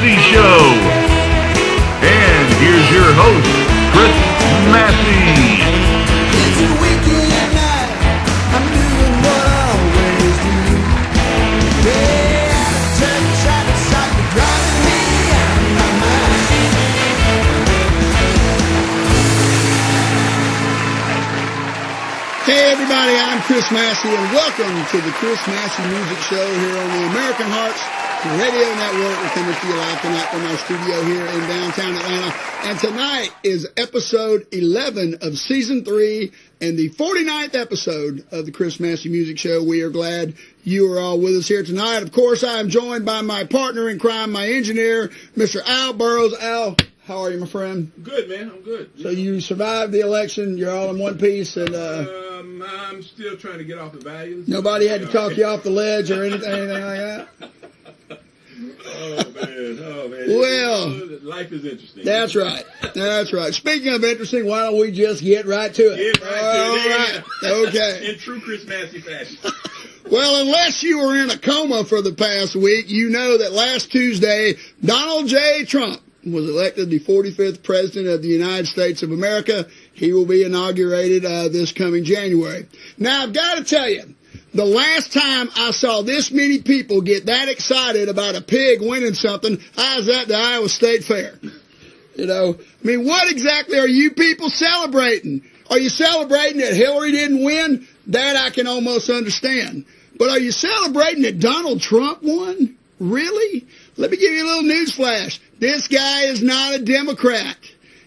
Massey Show. And here's your host, Chris Massey. It's a weekend night. I'm doing what I always do. Yeah, turn the side to side, you're driving me out of my mind. Hey everybody, I'm Chris Massey, and welcome to the Chris Massey Music Show here on the American Hearts Radio Network. We're coming to you live tonight from our studio here in downtown Atlanta. And tonight is episode 11 of season 3 and the 49th episode of the Chris Massey Music Show. We are glad you are all with us here tonight. Of course, I am joined by my partner in crime, my engineer, Mr. Al Burroughs. Al, how are you, my friend? Good, man. I'm good. So you survived the election. You're all in one piece, and I'm still trying to get off the values. nobody had to talk you off the ledge or anything like that. Oh man. Well, life is interesting. That's right. That's right. Speaking of interesting, why don't we just get right to it? Get right to it. All right. Okay. In true Chris Massey fashion. Well, unless you were in a coma for the past week, you know that last Tuesday, Donald J. Trump was elected the 45th President of the United States of America. He will be inaugurated this coming January. Now, I've got to tell you, the last time I saw this many people get that excited about a pig winning something, I was at the Iowa State Fair. You know, I mean, what exactly are you people celebrating? Are you celebrating that Hillary didn't win? That I can almost understand. But are you celebrating that Donald Trump won? Really? Let me give you a little news flash. This guy is not a Democrat.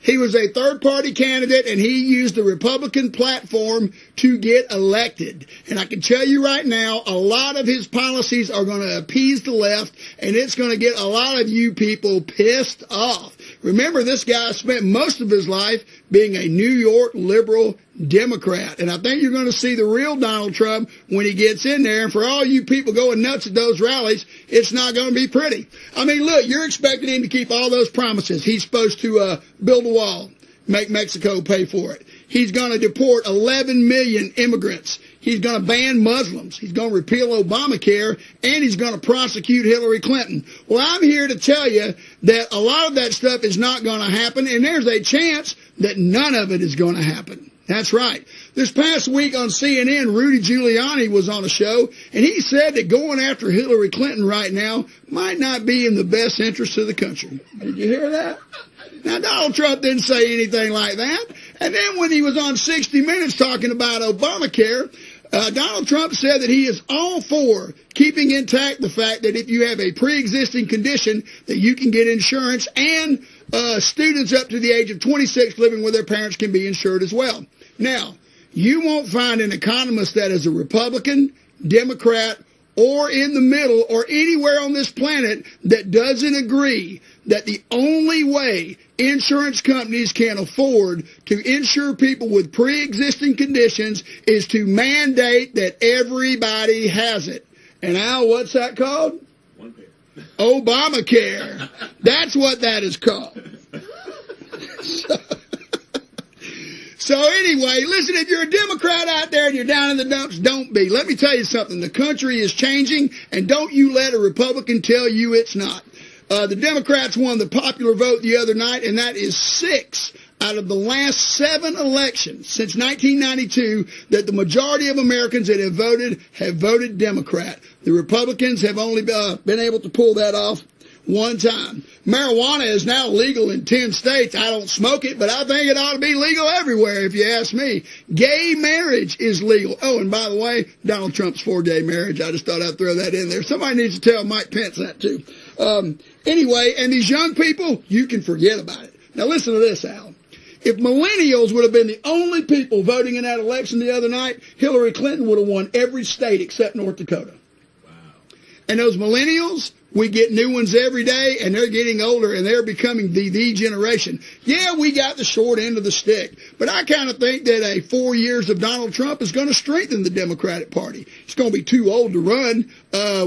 He was a third-party candidate, and he used the Republican platform to get elected. And I can tell you right now, a lot of his policies are going to appease the left, and it's going to get a lot of you people pissed off. Remember, this guy spent most of his life being a New York liberal Democrat. And I think you're going to see the real Donald Trump when he gets in there. And for all you people going nuts at those rallies, it's not going to be pretty. I mean, look, you're expecting him to keep all those promises. He's supposed to build a wall, make Mexico pay for it. He's going to deport 11 million immigrants. He's going to ban Muslims. He's going to repeal Obamacare, and he's going to prosecute Hillary Clinton. Well, I'm here to tell you that a lot of that stuff is not going to happen, and there's a chance that none of it is going to happen. That's right. This past week on CNN, Rudy Giuliani was on a show, and he said that going after Hillary Clinton right now might not be in the best interest of the country. Did you hear that? Now, Donald Trump didn't say anything like that. And then when he was on 60 Minutes talking about Obamacare, Donald Trump said that he is all for keeping intact the fact that if you have a pre-existing condition, that you can get insurance, and students up to the age of 26 living with their parents can be insured as well. Now, you won't find an economist that is a Republican, Democrat, or in the middle, or anywhere on this planet that doesn't agree that the only way insurance companies can afford to insure people with pre-existing conditions is to mandate that everybody has it. And Al, what's that called? One pair. Obamacare. That's what that is called. So anyway, listen, if you're a Democrat out there and you're down in the dumps, don't be. Let me tell you something. The country is changing, and don't you let a Republican tell you it's not. The Democrats won the popular vote the other night, and that is 6 out of the last 7 elections since 1992 that the majority of Americans that have voted Democrat. The Republicans have only been able to pull that off one time. Marijuana is now legal in 10 states. I don't smoke it, but I think it ought to be legal everywhere, if you ask me. Gay marriage is legal. Oh, and by the way, Donald Trump's for gay marriage. I just thought I'd throw that in there. Somebody needs to tell Mike Pence that, too. Anyway, and these young people, you can forget about it. Now, listen to this, Al. If millennials would have been the only people voting in that election the other night, Hillary Clinton would have won every state except North Dakota. Wow. And those millennials, we get new ones every day, and they're getting older, and they're becoming the generation. Yeah, we got the short end of the stick, but I kind of think that 4 years of Donald Trump is going to strengthen the Democratic Party. He's going to be too old to run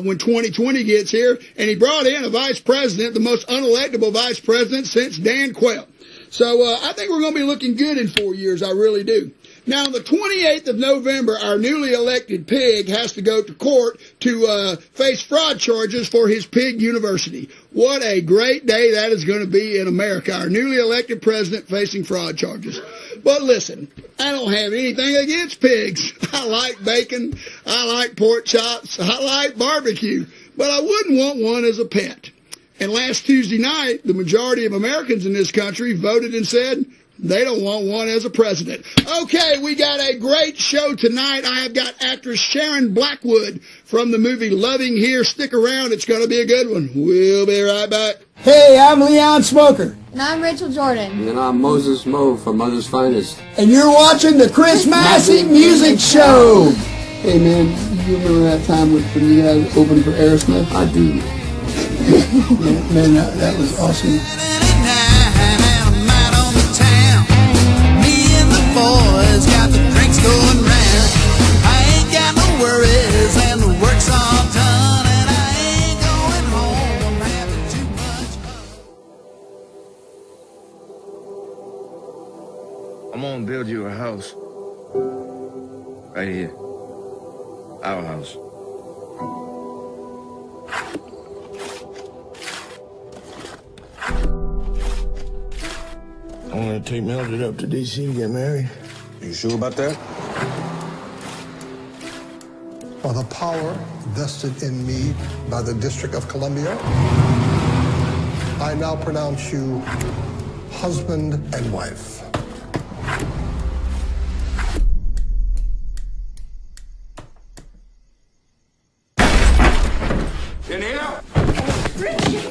when 2020 gets here, and he brought in a vice president, the most unelectable vice president since Dan Quayle. So I think we're going to be looking good in 4 years. I really do. Now, on the 28th of November, our newly elected pig has to go to court to face fraud charges for his pig university. What a great day that is going to be in America. Our newly elected president facing fraud charges. But listen, I don't have anything against pigs. I like bacon. I like pork chops. I like barbecue. But I wouldn't want one as a pet. And last Tuesday night, the majority of Americans in this country voted and said they don't want one as a president. Okay, we got a great show tonight. I have got actress Sharon Blackwood from the movie Loving here. Stick around. It's going to be a good one. We'll be right back. Hey, I'm Leon Smoker. And I'm Rachel Jordan. And I'm Moses Moe from Mother's Finest. And you're watching the Chris Massey Music Show. Hey, man, you remember that time when you guys opened for Aerosmith? I do. Man, that was awesome. Boys got the drinks going round. I ain't got no worries and the work's all done, and I ain't going home. I'm having too much fun. I'm gonna build you a house. Right here. Our house. I'm gonna take Mildred up to D.C. to get married. You sure about that? By the power vested in me by the District of Columbia, I now pronounce you husband and wife. In here?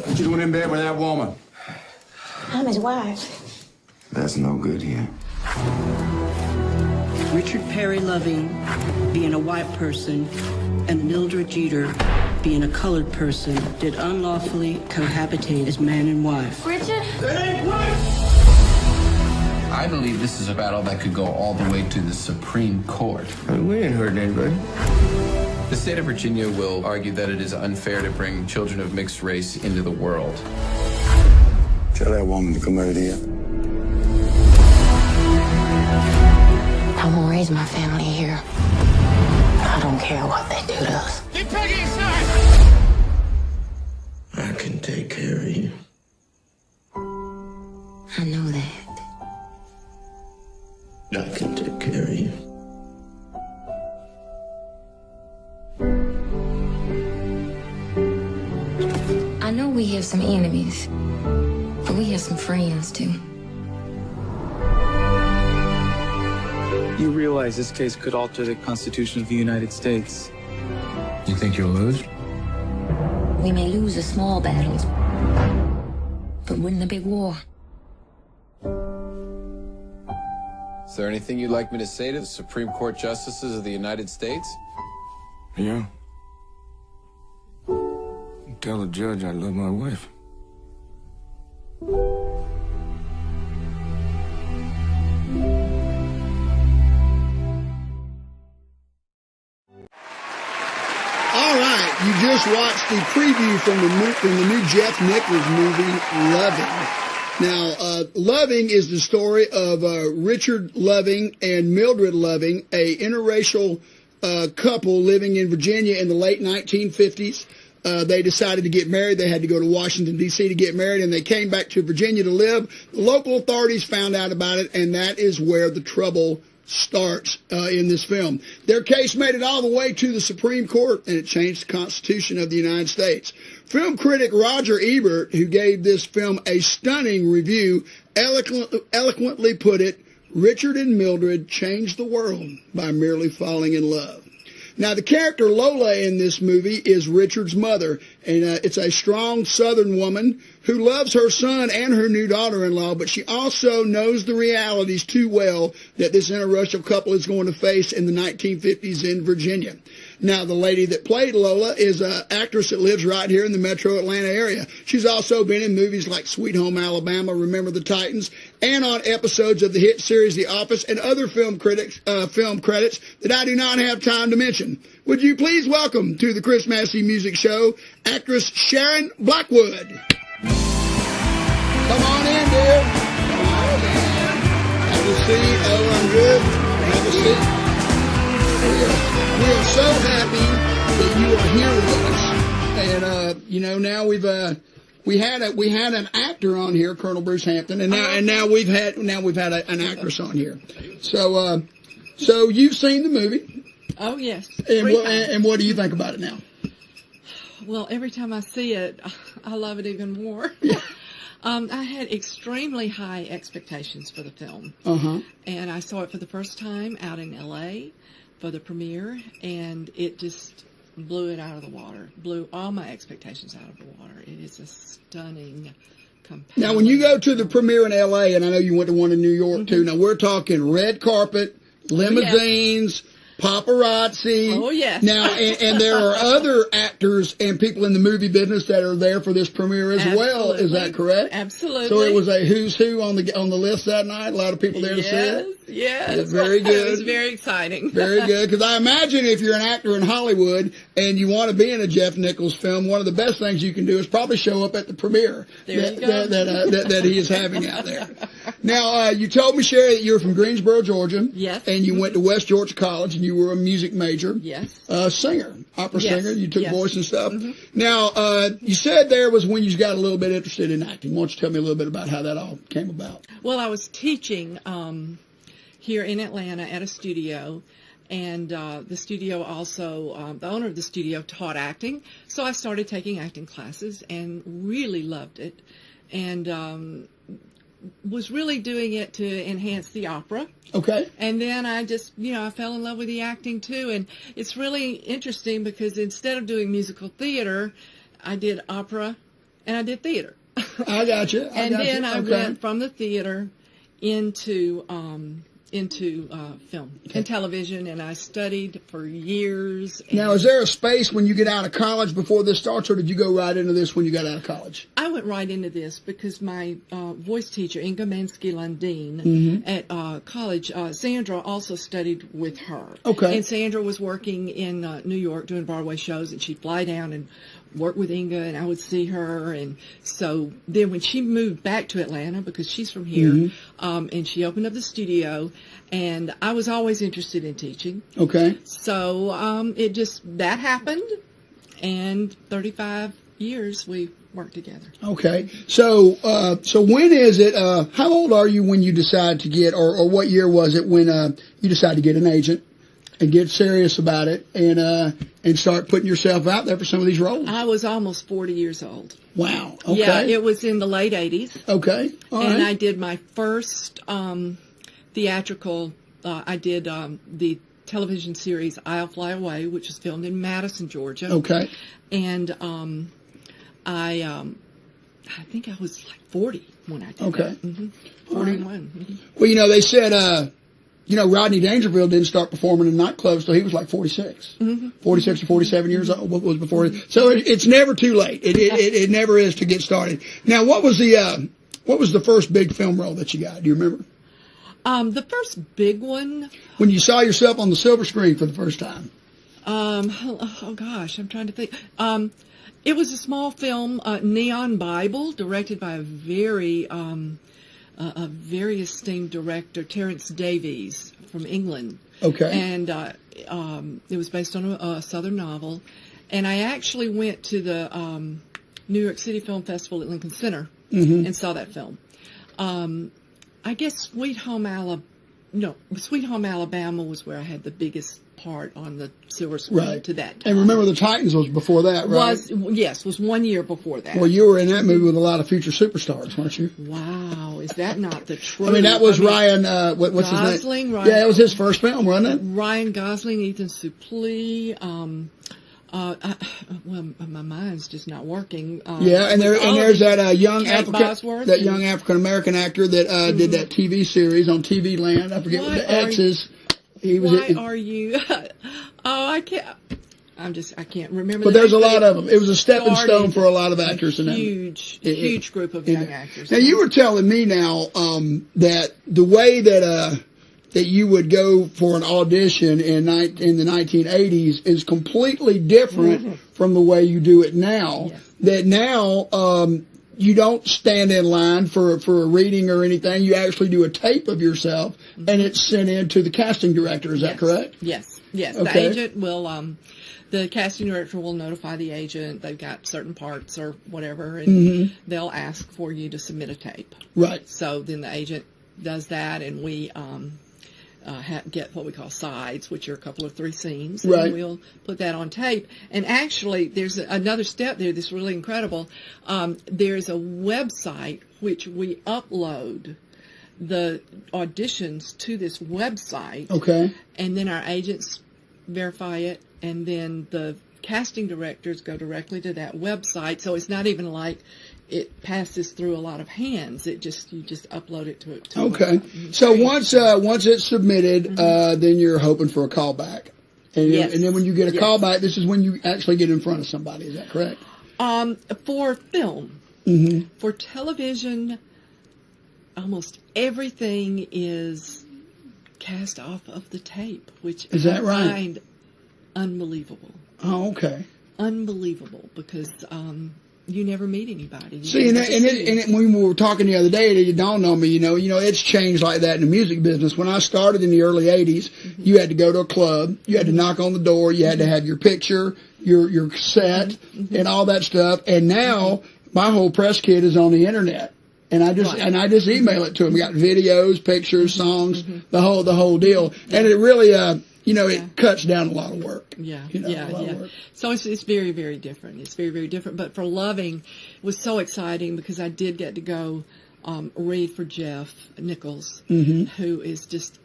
What you doing in bed with that woman? I'm his wife. That's no good here. Richard Perry Loving being a white person and Mildred Jeter being a colored person did unlawfully cohabitate as man and wife. Richard? I believe this is a battle that could go all the way to the Supreme Court. We ain't hurting anybody. The state of Virginia will argue that it is unfair to bring children of mixed race into the world. Tell that woman to come right here. I'm gonna raise my family here. I don't care what they do to us. Get Peggy inside! I can take care of you. I know that. I can take care of you. I know we have some enemies, but we have some friends too. You realize this case could alter the Constitution of the United States. You think you'll lose? We may lose the small battles, but win the big war. Is there anything you'd like me to say to the Supreme Court Justices of the United States? Yeah. Tell the judge I love my wife. All right, you just watched the preview from the new Jeff Nichols movie, Loving. Now, Loving is the story of Richard Loving and Mildred Loving, a interracial couple living in Virginia in the late 1950s. They decided to get married. They had to go to Washington, D.C. to get married, and they came back to Virginia to live. The local authorities found out about it, and that is where the trouble starts in this film. Their case made it all the way to the Supreme Court, and it changed the Constitution of the United States. Film critic Roger Ebert, who gave this film a stunning review, eloquently put it, Richard and Mildred changed the world by merely falling in love. Now, the character Lola in this movie is Richard's mother, and it's a strong Southern woman who loves her son and her new daughter-in-law, but she also knows the realities too well that this interracial couple is going to face in the 1950s in Virginia. Now, the lady that played Lola is an actress that lives right here in the metro Atlanta area. She's also been in movies like Sweet Home Alabama, Remember the Titans, and on episodes of the hit series The Office and other film credits that I do not have time to mention. Would you please welcome to the Chris Massey Music Show, actress Sharon Blackwood. Come on in, dear. Come on in. Have a seat. Oh, I'm good. Have a it. We are so happy that you are here with us. And now we had an actor on here, Colonel Bruce Hampton, and now we've had an actress on here. So you've seen the movie. Oh yes. And what do you think about it now? Well, every time I see it, I love it even more. Yeah. I had extremely high expectations for the film. And I saw it for the first time out in L.A. for the premiere, and it just blew it out of the water, blew all my expectations out of the water. It is a stunning, compelling. Now, when you go to the premiere in L.A., and I know you went to one in New York, too, now we're talking red carpet, limousines, paparazzi. Oh, yes. Now, and there are other actors and people in the movie business that are there for this premiere as well. Is that correct? Absolutely. So it was a who's who on the list that night. A lot of people there to see it. Yes. Very good. It was very exciting. Very good. Because I imagine if you're an actor in Hollywood and you want to be in a Jeff Nichols film, one of the best things you can do is probably show up at the premiere that he is having out there. Now, you told me, Sherry, that you're from Greensboro, Georgia. Yes. And you went to West Georgia College, and you were a music major. Yes. Singer, opera singer. You took voice and stuff. Now, you said there was when you got a little bit interested in acting. Why don't you tell me a little bit about how that all came about? Well, I was teaching here in Atlanta at a studio, and the studio also, the owner of the studio taught acting, so I started taking acting classes and really loved it, and was really doing it to enhance the opera. Okay. And then I just, I fell in love with the acting too, and it's really interesting because instead of doing musical theater, I did opera and I did theater. I got you. Then I went from the theater into film and television, and I studied for years. Now, is there a space when you get out of college before this starts, or did you go right into this when you got out of college? I went right into this because my voice teacher, Inga Mansky-Lundin, at college, Sandra also studied with her. Okay. And Sandra was working in New York doing Broadway shows, and she'd fly down and work with Inga, and I would see her. And so then when she moved back to Atlanta, because she's from here, and she opened up the studio, and I was always interested in teaching. Okay. So that happened, and 35 years we worked together. Okay. So when is it, how old are you when you decide to get, or what year was it when you decided to get an agent and get serious about it and start putting yourself out there for some of these roles? I was almost 40 years old. Wow. Okay. Yeah, it was in the late 80s. Okay. All right. I did my first theatrical, I did the television series I'll Fly Away, which was filmed in Madison, Georgia. Okay. And I think I was like 40 when I did that. 41. Well, they said, Rodney Dangerfield didn't start performing in nightclubs till he was like 46. 46 or 47 years old was before. So it's never too late. It never is to get started. Now, what was the first big film role that you got? Do you remember? The first big one. When you saw yourself on the silver screen for the first time. Oh gosh, I'm trying to think. It was a small film, Neon Bible, directed by a very esteemed director, Terence Davies from England. Okay. And it was based on a Southern novel. And I actually went to the New York City Film Festival at Lincoln Center and saw that film. I guess Sweet Home Alabama was where I had the biggest part on the silver screen to that time. And remember, the Titans was before that, right? Was 1 year before that. Well, you were in that movie with a lot of future superstars, weren't you? Wow, is that not the truth? I mean, that was Ryan, what's Gosling, his name? Ryan, yeah, it was his first film, wasn't it? Ryan Gosling, Ethan Suplee, well, my mind's just not working. There's that young African African-American actor that did that TV series on TV Land. I forget what the X is. Are you? I can't. I can't remember. But there's a lot of them. It was a stepping stone for a lot of actors. Huge group of young actors. Now, you were telling me now that the way that you would go for an audition in the 1980s is completely different from the way you do it now. Yes. That now you don't stand in line for a reading or anything. You actually do a tape of yourself, and it's sent in to the casting director. Is that correct? Yes. Yes. Okay. The agent will, the casting director will notify the agent they've got certain parts or whatever, and they'll ask for you to submit a tape. Right. So then the agent does that, and we get what we call sides, which are a couple of 3 scenes. And Right. we'll put that on tape. And actually, there's another step there that's really incredible. There's a website which we upload the auditions to this website. Okay. And then our agents verify it, and then the casting directors go directly to that website. So it's not even like it passes through a lot of hands. You just upload it to Okay. So once it's submitted, then you're hoping for a callback. And, Yes. and then when you get a Yes. callback, this is when you actually get in front of somebody. Is that correct? For film. For television, almost everything is cast off of the tape, which Is that I right? find unbelievable. Oh, okay. Unbelievable, because you never meet anybody. See, and when we were talking the other day, it dawned on me, you know, it's changed like that in the music business. When I started in the early 80s, you had to go to a club, you had to knock on the door, you had to have your picture, your cassette, and all that stuff. And now, my whole press kit is on the internet. And I just email it to them. We got videos, pictures, songs, the whole deal. And it really, it cuts down a lot of work. Yeah, a lot of work. So it's very, very different. It's very, very different. But for Loving, it was so exciting because I did get to go read for Jeff Nichols, who is just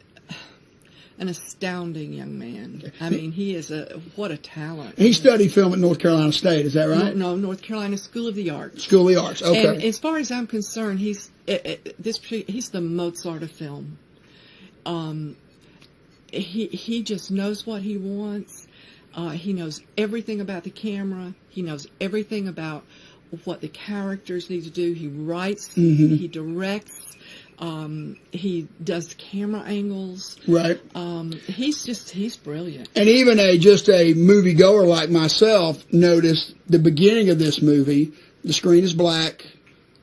an astounding young man. I mean, he is what a talent. He studied film at North Carolina State, is that right? No, North Carolina School of the Arts. School of the Arts, okay. And as far as I'm concerned, he's the Mozart of film. He just knows what he wants. He knows everything about the camera. He knows everything about what the characters need to do. He writes. He directs. He does camera angles. Right. He's brilliant. And even just a moviegoer like myself noticed the beginning of this movie. The screen is black.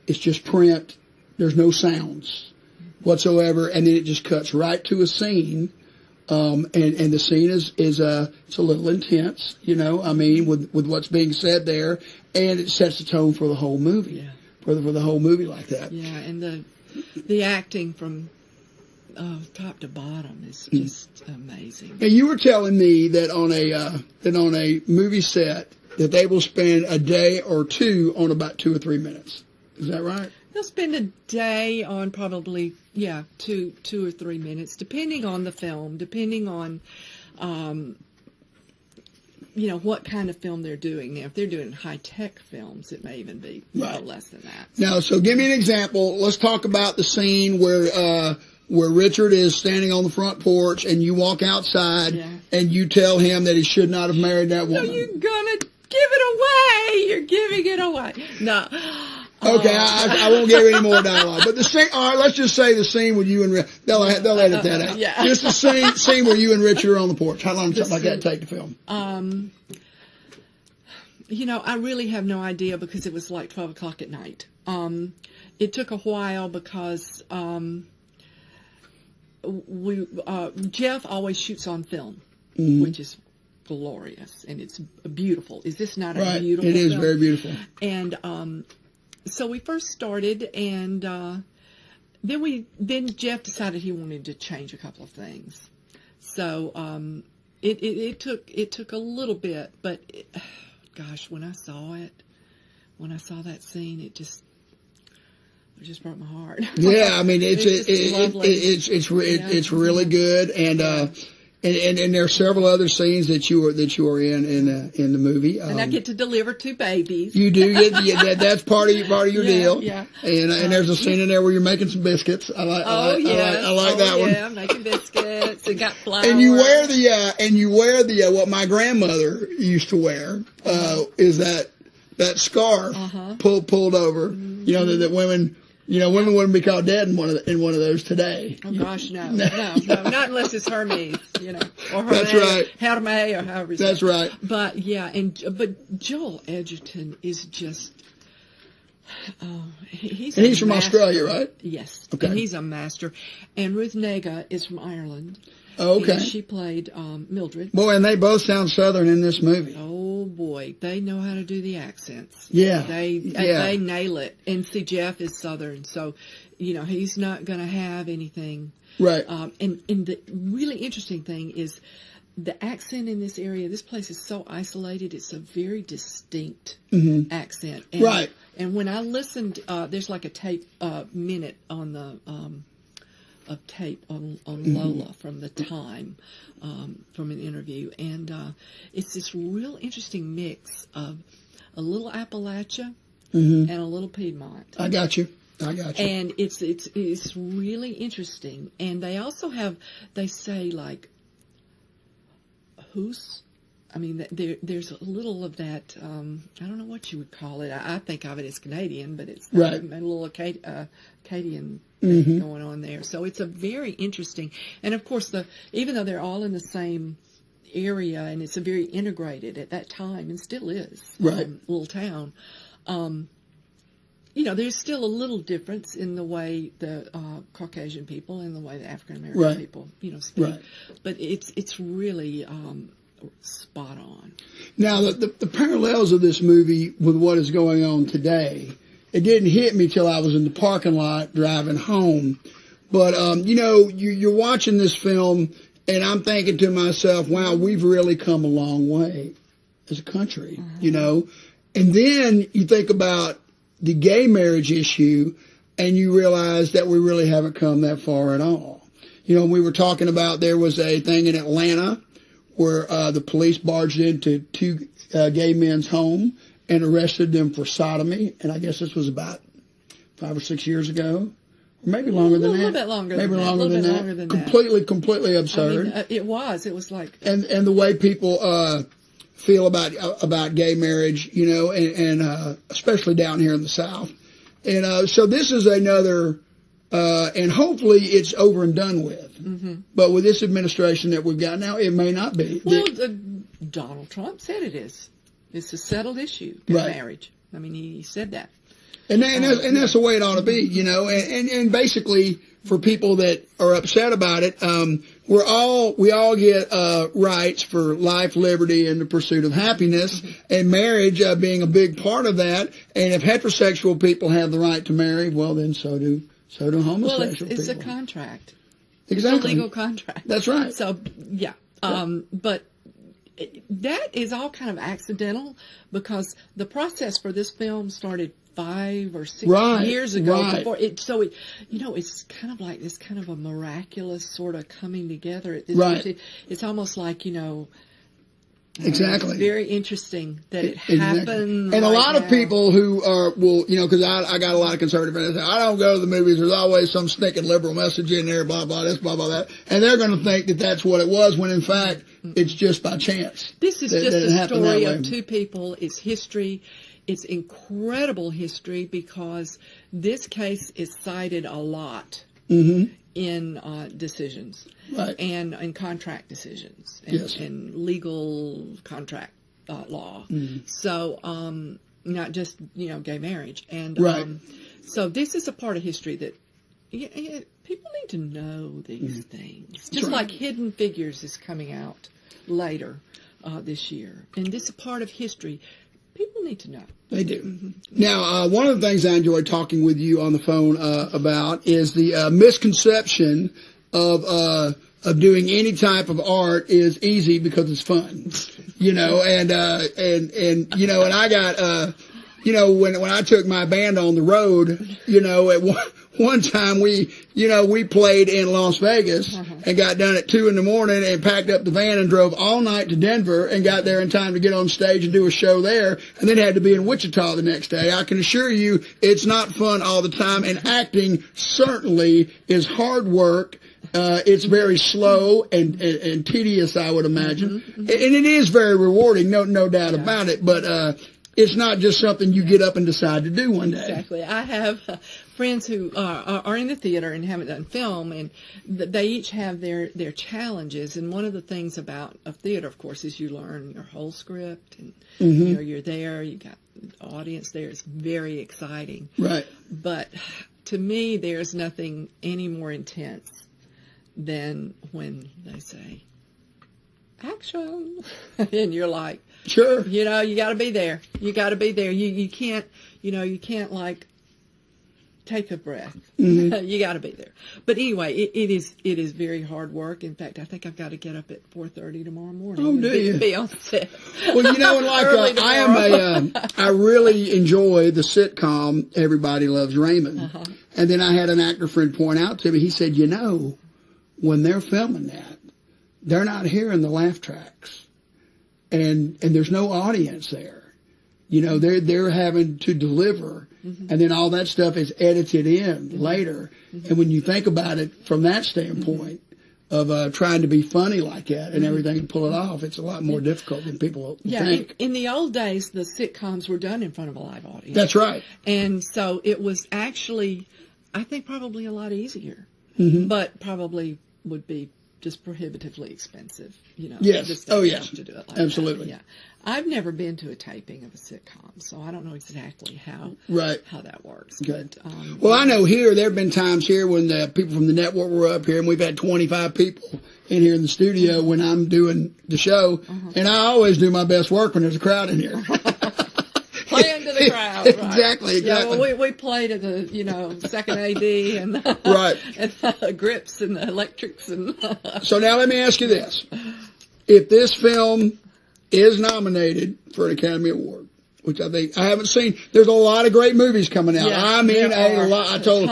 It's just print. There's no sounds whatsoever. And then it just cuts right to a scene. And the scene is it's a little intense, with what's being said there. And it sets the tone for the whole movie. Yeah. For the whole movie like that. Yeah, and the acting from top to bottom is just amazing. And you were telling me that on a movie set that they will spend a day or two on about 2 or 3 minutes. Is that right? They'll spend a day on probably 2 or 3 minutes, depending on the film, depending on what kind of film they're doing. Now, if they're doing high-tech films, it may even be less than that. Now, so give me an example. Let's talk about the scene where Richard is standing on the front porch and you walk outside and you tell him that he should not have married that woman. No, you're gonna give it away. You're giving it away. No. Okay, I won't give any more dialogue. But the scene, all right, let's just say the scene with you and they'll edit that out. Yeah. Just the scene where you and Richard are on the porch. How long does something like that take to film? I really have no idea because it was like 12 o'clock at night. It took a while because Jeff always shoots on film, which is glorious and it's beautiful. Is this not a beautiful It is film? very beautiful. And so we first started, and then Jeff decided he wanted to change a couple of things. So it took a little bit, but gosh, when I saw that scene, it just broke my heart. Yeah, I mean it's really Yeah. good, and there are several other scenes that you are in the movie. And I get to deliver 2 babies. You do get that's part of your deal. Yeah. And there's a scene in there where you're making some biscuits. I like that one. Yeah, making biscuits. And got flour. And you wear the what my grandmother used to wear is that scarf pulled over. That women. Women wouldn't be called dead in one of those today. Oh gosh, no, not unless it's Hermes, or Hermes, That's right. Hermes, or however. That's right. But but Joel Edgerton is just He's from Australia, right? Yes. Okay. And he's a master. And Ruth Negga is from Ireland. Oh, okay. And she played Mildred. Boy, and they both sound Southern in this movie. Oh, boy. They know how to do the accents. Yeah. They nail it. And see, Jeff is Southern, so, he's not going to have anything. Right. And the really interesting thing is the accent in this area. This place is so isolated. It's a very distinct accent. And, right. And when I listened, there's like a tape minute on the of tape on Lola from the time, from an interview, and it's this real interesting mix of a little Appalachia and a little Piedmont. I got you. And it's really interesting. And they also they say like, who's, I mean, there's a little of that, I don't know what you would call it. I think of it as Canadian, but it's right. A little Acadian thing going on there. So it's a very interesting, and of course, even though they're all in the same area, and it's a very integrated at that time, and still is, right. Little town, there's still a little difference in the way the Caucasian people and the way the African American right. people, speak. Right. But it's really spot on. Now, the parallels of this movie with what is going on today, it didn't hit me till I was in the parking lot driving home. But, you're watching this film, and I'm thinking to myself, wow, we've really come a long way as a country, And then you think about the gay marriage issue, and you realize that we really haven't come that far at all. We were talking about there was a thing in Atlanta where the police barged into two gay men's home and arrested them for sodomy. And I guess this was about 5 or 6 years ago. Or maybe longer than that. A little bit longer maybe than longer that. than that. Completely absurd. I mean, it was like... And the way people feel about gay marriage, and especially down here in the South. And so this is another... and hopefully it's over and done with. But with this administration that we've got now, it may not be. Well, Donald Trump said it is. It's a settled issue, right. Marriage. I mean, he said that. And that's the way it ought to be, And basically, for people that are upset about it, we all get rights for life, liberty, and the pursuit of happiness, and marriage being a big part of that. And if heterosexual people have the right to marry, well, then so do homosexual people. Well, it's a contract. Exactly. It's a legal contract. That's right. So, yeah. But that is all kind of accidental because the process for this film started 5 or 6 years ago. Right. Before it, so it, it's kind of like this kind of a miraculous sort of coming together. Right. It's almost like, Exactly. It's very interesting that it happened. And a lot of people who are, because I got a lot of conservative friends that say, I don't go to the movies. There's always some stinking liberal message in there, blah, blah, this, blah, blah, that. And they're going to think that that's what it was when in fact it's just by chance. This is just a story of two people. It's history. It's incredible history because this case is cited a lot in decisions. Right. And in contract decisions and legal contract law. So, not just, gay marriage. And so this is a part of history that people need to know these things. Just like Hidden Figures is coming out later this year. And this is a part of history people need to know. They do. Now, one of the things I enjoy talking with you on the phone about is the misconception of doing any type of art is easy because it's fun, and I got, when I took my band on the road, at one time we played in Las Vegas and got done at 2 a.m. and packed up the van and drove all night to Denver and got there in time to get on stage and do a show there and then had to be in Wichita the next day. I can assure you it's not fun all the time, and acting certainly is hard work. It's very slow and tedious, I would imagine. And it is very rewarding, no doubt about it, but it's not just something you get up and decide to do one day. Exactly. I have friends who are in the theater and haven't done film, and they each have their challenges. And one of the things about a theater, of course, is you learn your whole script, and you're there, you got the audience there. It's very exciting. Right. But to me, there's nothing any more intense than when they say, action, and you're like, sure, you got to be there. You got to be there. You can't, you can't like take a breath. You got to be there. But anyway, it is very hard work. In fact, I think I've got to get up at 4:30 tomorrow morning. Oh, do you? Be on set. Well, and like I really enjoy the sitcom Everybody Loves Raymond. And then I had an actor friend point out to me. He said, when they're filming that, they're not hearing the laugh tracks, and there's no audience there. They're having to deliver, and then all that stuff is edited in later. And when you think about it from that standpoint of trying to be funny like that and everything and pull it off, it's a lot more difficult than people think. In the old days, the sitcoms were done in front of a live audience. That's right. And so it was actually, I think, probably a lot easier, but probably would be just prohibitively expensive, Yes. Oh, yes. To do it like absolutely. That. Yeah. I've never been to a taping of a sitcom, so I don't know exactly how that works. Okay. But, well, I know here, there have been times here when the people from the network were up here, and we've had 25 people in here in the studio when I'm doing the show, and I always do my best work when there's a crowd in here. Play into the crowd, right? Exactly. Yeah, well, we played at the, second AD and and grips and the electrics and. So now let me ask you this: if this film is nominated for an Academy Award, which I think I haven't seen, there's a lot of great movies coming out. Yeah, I mean, a lot. I told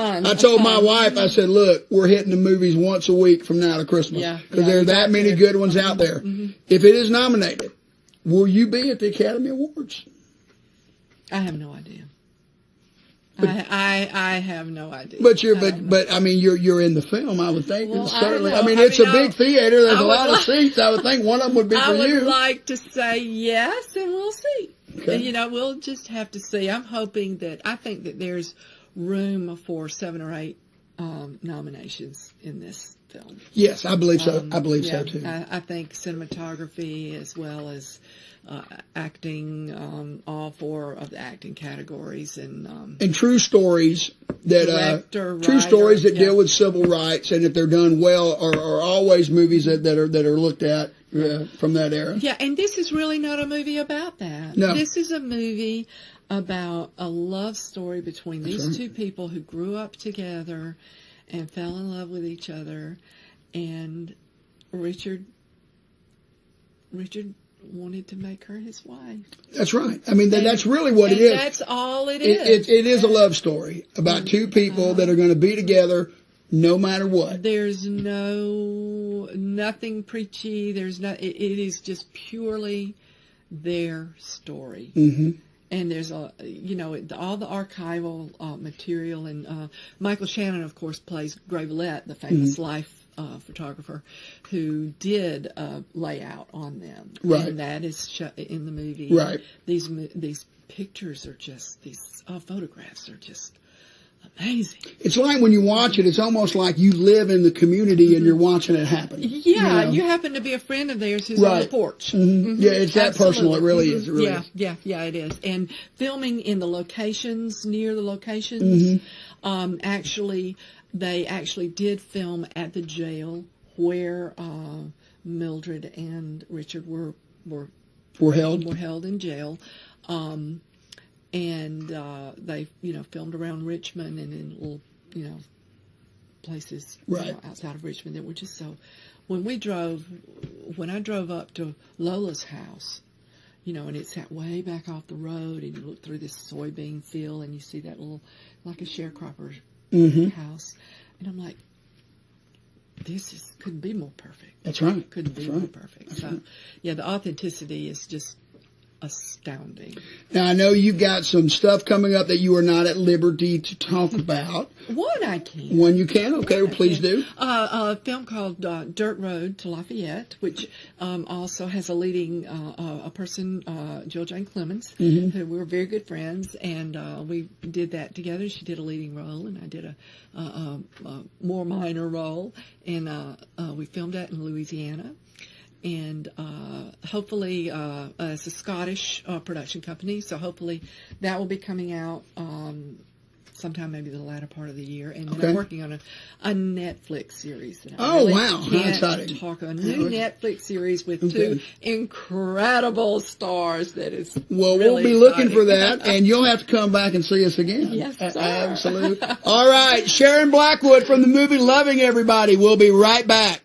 my wife, I said, look, we're hitting the movies once a week from now to Christmas because there are that many good ones out there. If it is nominated, will you be at the Academy Awards? I have no idea. I have no idea. But I mean, you're in the film, I would think. Well, certainly. I mean, it's a big theater. There's a lot of seats. I would think one of them would be for you. I would like to say yes, and we'll see. Okay. And, we'll just have to see. I think that there's room for 7 or 8 nominations in this film. Yes, I believe so. I believe so too. I think cinematography as well as acting, all 4 of the acting categories, and true stories that deal with civil rights, and if they're done well, are always movies that are looked at from that era. Yeah, and this is really not a movie about that. No, this is a movie about a love story between these two people who grew up together and fell in love with each other, and Richard wanted to make her his wife. That's right. I mean, that's really what it is. That's all it is. It is a love story about two people that are going to be together no matter what. There's nothing preachy. It is just purely their story. Mm-hmm. And there's all the archival material, and Michael Shannon, of course, plays Gravelette, the famous life photographer, who did layout on them. Right. And that is in the movie. Right. These pictures are just, these photographs are just amazing. It's like when you watch it, it's almost like you live in the community and you're watching it happen. Yeah, you happen to be a friend of theirs who's on the porch. Mm-hmm. Mm-hmm. Yeah, it's that personal. It really is. It really is. Yeah, it is. And filming in the locations, near the locations, they actually did film at the jail where Mildred and Richard were held in jail. And they, filmed around Richmond and in little, places outside of Richmond that were just so. When I drove up to Lola's house, and it's that way back off the road, and you look through this soybean field and you see that little, like a sharecropper's house, and I'm like, couldn't be more perfect. That's right. Couldn't be more perfect. That's right. Yeah, the authenticity is just astounding. Now, I know you've got some stuff coming up that you are not at liberty to talk about. One I can. One you can? Okay, well, please do. A film called Dirt Road to Lafayette, which also has a leading a person, Jill Jane Clemens, who we're very good friends, and we did that together. She did a leading role, and I did a more minor role, and we filmed that in Louisiana. And hopefully it's a Scottish production company, so hopefully that will be coming out sometime maybe the latter part of the year. And then I'm working on a Netflix series. That I really wow. How exciting. Talk a new Netflix series with two incredible stars that is Well, really we'll be looking for that, and you'll have to come back and see us again. Yes, sir. Absolutely. All right, Sharon Blackwood from the movie Loving Everybody. We'll be right back.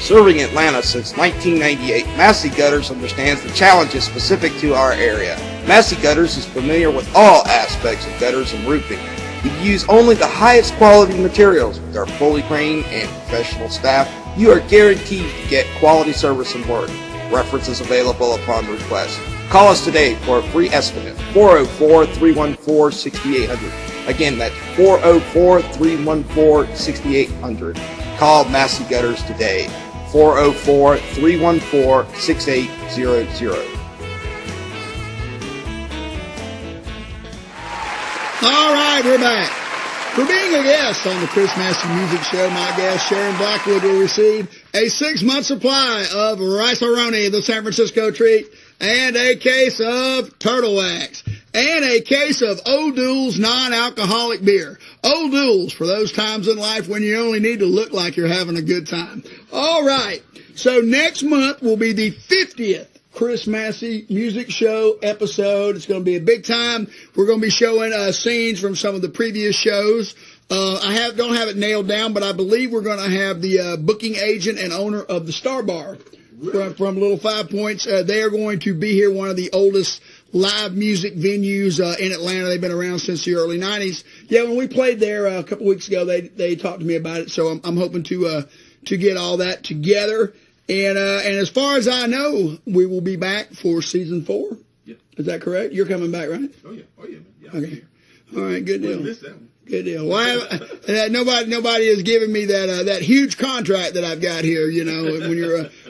Serving Atlanta since 1998, Massey Gutters understands the challenges specific to our area. Massey Gutters is familiar with all aspects of gutters and roofing. We use only the highest quality materials. With our fully trained and professional staff, you are guaranteed to get quality service and work. References available upon request. Call us today for a free estimate, 404-314-6800. Again, that's 404-314-6800. Call Massey Gutters today. 404-314-6800. All right, we're back. For being a guest on the Chris Massey Music Show, my guest, Sharon Blackwood, will receive a 6-month supply of Rice-A-Roni, the San Francisco treat, and a case of Turtle Wax, and a case of Old Duels non-alcoholic beer. Old Duels, for those times in life when you only need to look like you're having a good time. All right, so next month will be the 50th Chris Massey Music Show episode. It's going to be a big time. We're going to be showing scenes from some of the previous shows. I don't have it nailed down, but I believe we're going to have the booking agent and owner of the Star Bar from Little 5 Points. They are going to be here, one of the oldest live music venues in Atlanta. They've been around since the early 90s. Yeah, when we played there a couple weeks ago, they talked to me about it, so I'm hoping to get all that together. And as far as I know, we will be back for season 4. Yeah. Is that correct? You're coming back, right? Oh yeah. Okay. All right. Good deal. Miss that one. Good deal. Well, nobody has given me that huge contract that I've got here. You know,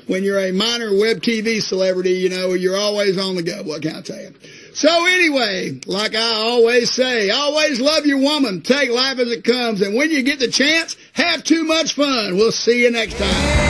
when you're a minor web TV celebrity, you know, you're always on the go. What can I tell you? So anyway, like I always say, always love your woman. Take life as it comes, and when you get the chance, have too much fun. We'll see you next time.